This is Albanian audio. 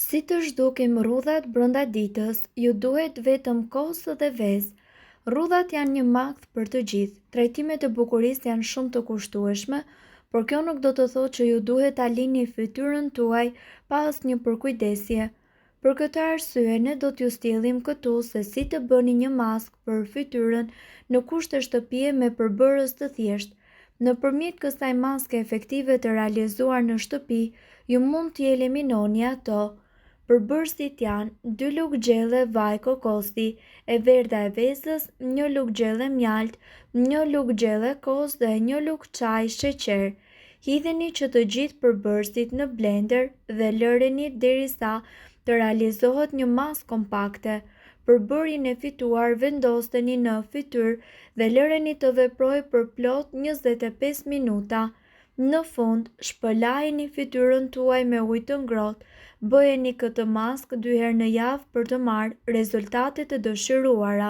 Si të zhdukim rrudhat brenda ditës, ju duhet vetëm kosë dhe vezë. Rrudhat janë një makt për të gjithë. Trajtimet e bukurisë janë shumë të kushtueshme, por kjo nuk do të thotë që ju duhet ta lini fytyrën tuaj pa asnjë përkujdesje. Për këtë arsye, ne do t'ju sjellim këtu se si të bëni një maskë për fytyrën në kushte shtëpie me përbërës të thjeshtë. Nëpërmjet kësaj maske efektive të realizuar në shtëpi, ju mund t'i eliminoni ato. Përbërësit janë 2 lugë gjelle vaj kokosi, e verdha e vezës, 1 lugë gjelle mjalt, 1 lugë gjelle kos dhe 1 lugë çaj sheqer. Hidheni që të gjithë përbërësit në blender dhe lëreni derisa të realizohet një masë kompakte. Përbërjen e fituar vendoseni në fytyrë dhe lëreni të veprojë për plot 25 minuta. Në fund, shpëlajini fytyrën tuaj me ujë të ngrohtë. Bëheni këtë maskë 2 herë në javë për të marrë rezultatet e dëshiruara.